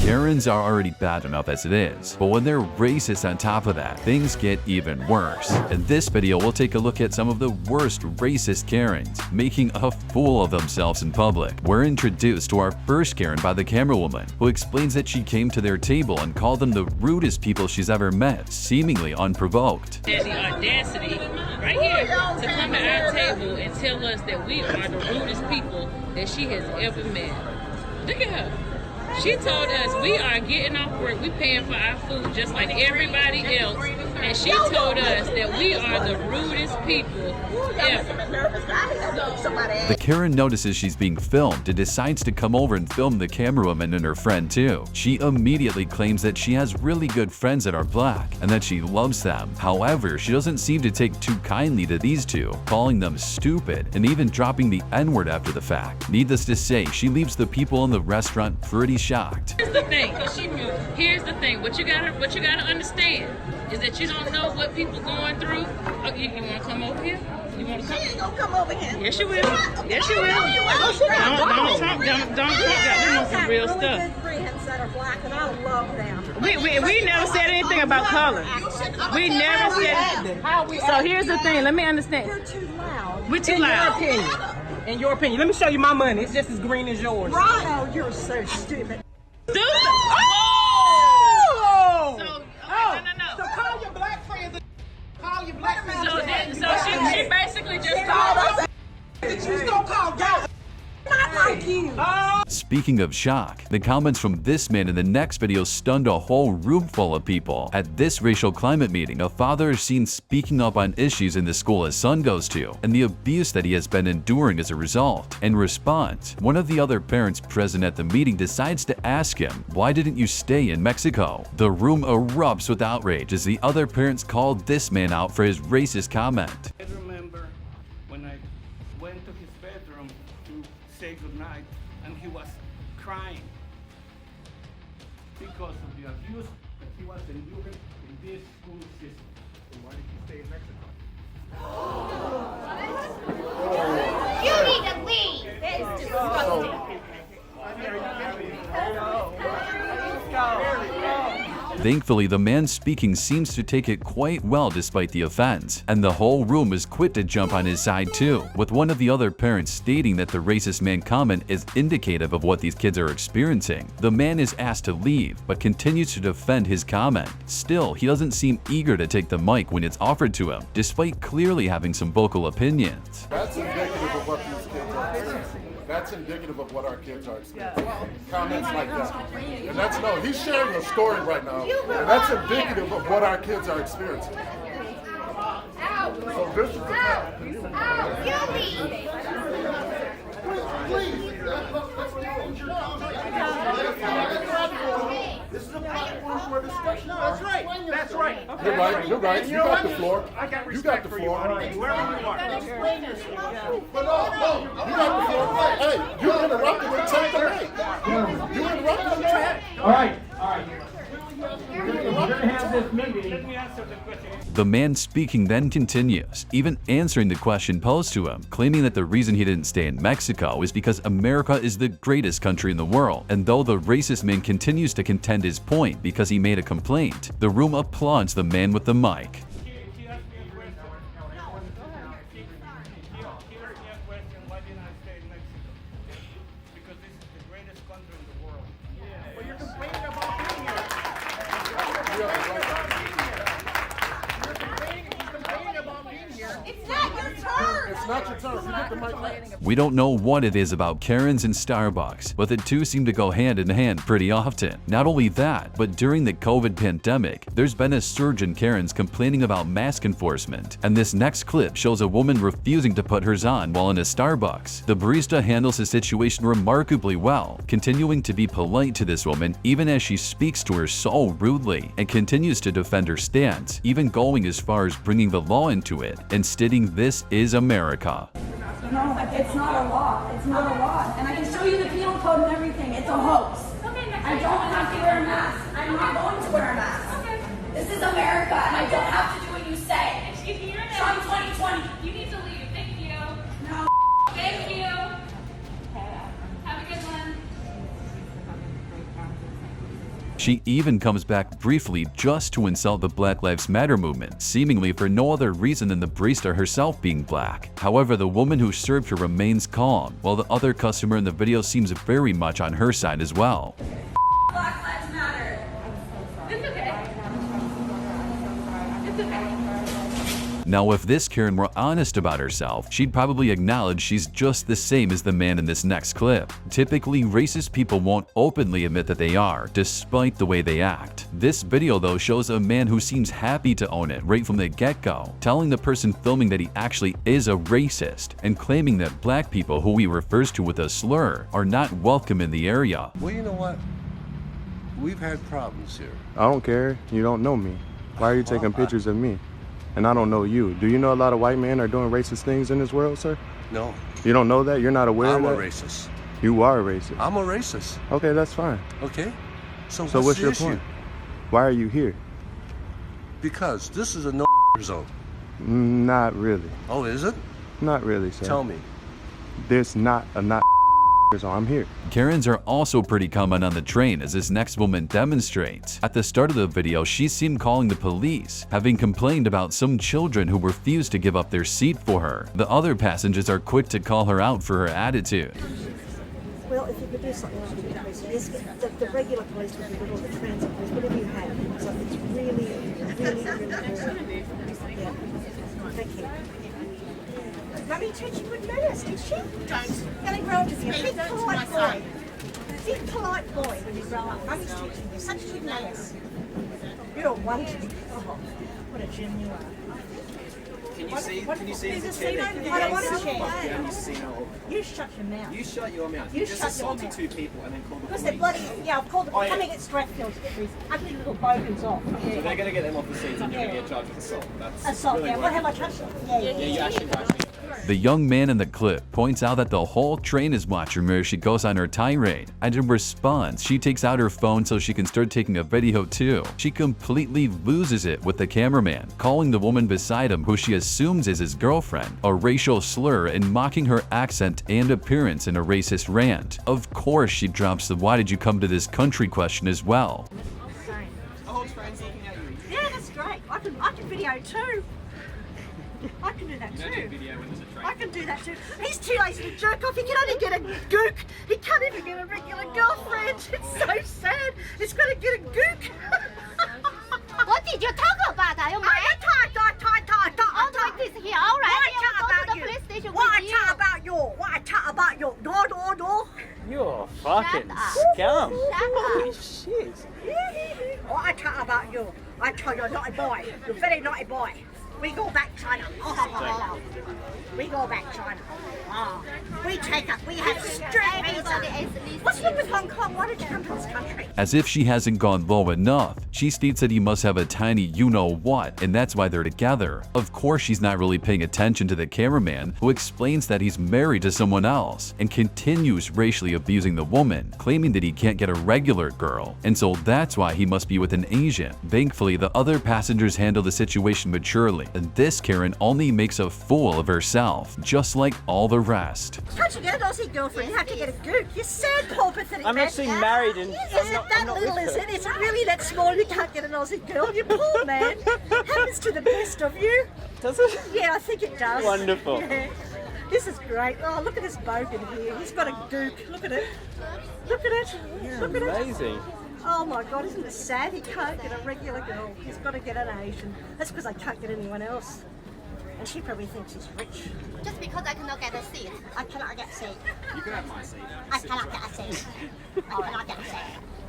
Karens are already bad enough as it is, but when they're racist on top of that, things get even worse. In this video, we'll take a look at some of the worst racist Karens, making a fool of themselves in public. We're introduced to our first Karen by the camera woman, who explains that she came to their table and called them the rudest people she's ever met, seemingly unprovoked. Had the audacity right here to come to our table and tell us that we are the rudest people that she has ever met. Look at her. She told us we are getting off work, we paying for our food just like everybody else, and she told us that we are the rudest people ever. The Karen notices she's being filmed and decides to come over and film the camerawoman and her friend too. She immediately claims that she has really good friends that are black and that she loves them. However, she doesn't seem to take too kindly to these two, calling them stupid and even dropping the N-word after the fact. Needless to say, she leaves the people in the restaurant pretty shocked. Here's the thing. What you gotta understand is that you don't know what people going through. Oh, you want to come over here? You want to come? She ain't gonna come over here. Yes, you will. Yes, you will. Don't talk that. Them on some real stuff. Really good friends that are black, and I love them. We never said anything about color. We never said. So here's the thing. Let me understand. You're too loud. We're too loud. In your opinion, let me show you my money. It's just as green as yours. Right. Oh, you're so stupid. Stupid. Oh! So, So call your black friends. Call your black friends. So she basically just told us. She's gonna call y'all. Not like you. Speaking of shock, the comments from this man in the next video stunned a whole room full of people. At this racial climate meeting, a father is seen speaking up on issues in the school his son goes to and the abuse that he has been enduring as a result. In response, one of the other parents present at the meeting decides to ask him, "Why didn't you stay in Mexico?" The room erupts with outrage as the other parents called this man out for his racist comment. I remember when I went to his bedroom to say goodnight, and he was crying because of the abuse that he was enduring in this school system. So why did he stay in Mexico? You need to leave. That is disgusting. Thankfully, the man speaking seems to take it quite well despite the offense, and the whole room is quick to jump on his side too, with one of the other parents stating that the racist man comment is indicative of what these kids are experiencing. The man is asked to leave, but continues to defend his comment. Still, he doesn't seem eager to take the mic when it's offered to him, despite clearly having some vocal opinions. That's indicative of what these kids are experiencing. That's indicative of what our kids are experiencing. Comments like that. And that's, no, he's sharing a story right now, and that's indicative of what our kids are experiencing. So this is the time. This is a platform for discussion. No, that's right. That's right. You're right. You're right. You got the floor. I got You got respect the for you. floor. Wherever you are. But no, you got the floor. Hey, you interrupted and take the mic. You interrupted and take. All right. We're gonna have this meeting. Let me answer the question. The man speaking then continues, even answering the question posed to him, claiming that the reason he didn't stay in Mexico is because America is the greatest country in the world. And though the racist man continues to contend his point because he made a complaint, the room applauds the man with the mic. He asked me a question. He asked me a question, why didn't I stay in Mexico? Because this is the greatest country in the world. Well, you're complaining about being here. It's not your turn. It's not your turn. You get the mic next. We don't know what it is about Karens and Starbucks, but the two seem to go hand in hand pretty often. Not only that, but during the COVID pandemic, there's been a surge in Karens complaining about mask enforcement. And this next clip shows a woman refusing to put hers on while in a Starbucks. The barista handles the situation remarkably well, continuing to be polite to this woman even as she speaks to her so rudely, and continues to defend her stance, even going as far as bringing the law into it and stating this is America. No, it's not a law. It's not a law. And I can show you the penal code and everything. It's a hoax. I don't have to wear a mask. I'm not going to wear a mask. This is America, and I don't have to do what you say. Sean 2020. You need to leave. Thank you. No. Thank you. Have a good one. She even comes back briefly just to insult the Black Lives Matter movement, seemingly for no other reason than the barista herself being black. However, the woman who served her remains calm, while the other customer in the video seems very much on her side as well. Black Lives Matter. It's okay. It's okay. Now, if this Karen were honest about herself, she'd probably acknowledge she's just the same as the man in this next clip. Typically, racist people won't openly admit that they are, despite the way they act. This video, though, shows a man who seems happy to own it right from the get-go, telling the person filming that he actually is a racist, and claiming that black people who he refers to with a slur are not welcome in the area. Well, you know what? We've had problems here. I don't care. You don't know me. Why are you taking pictures of me? And I don't know you. Do you know a lot of white men are doing racist things in this world, sir? No. You don't know that? You're not aware of that? I'm a racist. You are a racist. I'm a racist. Okay, that's fine. Okay? So what's the your issue? point? Why are you here? Because this is a no zone. Not really. Oh, is it? Not really, sir. Tell me. There's not a not so I'm here. Karens are also pretty common on the train, as this next woman demonstrates. At the start of the video, she's seen calling the police, having complained about some children who refused to give up their seat for her. The other passengers are quick to call her out for her attitude. Well, if you could do something like that, yes, the regular police would be good, or the transit police, whatever you have. So it's really important. Yeah. Thank you. Mummy teach you good manners, did she? Don't. Gonna grow up to be a big polite boy. Big polite boy when you grow up. Mummy's teaching you such good manners. You're a wonder. Oh, what a gem you are. Can you see the casino? I don't want to share. Can you see no? You shut your mouth. You shut your mouth. You just shut your assaulted mouth. 2 people and then called the Because police. they're bloody, yeah, I've called them. Oh, yeah. Coming at Strathfield to get these ugly little bogans off. So they're going to get them off the seats and you're going to get charged with assault. That's Assault, really yeah. What have I touched them? Yeah, you actually touched it. The young man in the clip points out that the whole train is watching her as she goes on her tirade, and in response, she takes out her phone so she can start taking a video too. She completely loses it with the cameraman, calling the woman beside him, who she assumes is his girlfriend, a racial slur and mocking her accent and appearance in a racist rant. Of course, she drops the "why did you come to this country" question as well. The whole train's looking at you. Yeah, that's great. I can video too. I can do that You too. don't do video when there's a train. I can do that too. He's too lazy to jerk off. He can only get a gook. He can't even get a regular girlfriend. It's so sad. He's got to get a gook. What did you talk about? Are you mad? I All right, this here. All right, What I I will talk go to about the you? police station What I with talk you. about you? What I talk about you? No. You're a fucking Shut up. scum. Shut up. Holy shit. What I talk about you? I tell you, naughty boy. You're a very naughty boy. We go back China. We go back China. We take up. We have strict Everybody visa. is listening. What's wrong with Hong Kong? Why did you come to this country? As if she hasn't gone low enough, she states that he must have a tiny you-know-what, and that's why they're together. Of course, she's not really paying attention to the cameraman, who explains that he's married to someone else, and continues racially abusing the woman, claiming that he can't get a regular girl, and so that's why he must be with an Asian. Thankfully, the other passengers handle the situation maturely, and this Karen only makes a fool of herself, just like all the rest. Can't you get an Aussie girlfriend? You have to get a gook. You're sad, poor pathetic I'm man. actually married and Is I'm it not- that I'm not little, with is her. it? Is it really that small you can't get an Aussie girl? You poor man. Happens to the best of you. Does it? Yeah, I think it does. Wonderful. Yeah. This is great. Oh, look at this bogan here. He's got a gook. Look at it. Look at it. Look at it. Amazing. Oh my God, isn't it sad? He can't get a regular girl. He's got to get an Asian. That's because I can't get anyone else. And she probably thinks he's rich. Just because I cannot get a seat. I cannot get a seat. You can have my seat. I cannot get a seat. I cannot get a seat.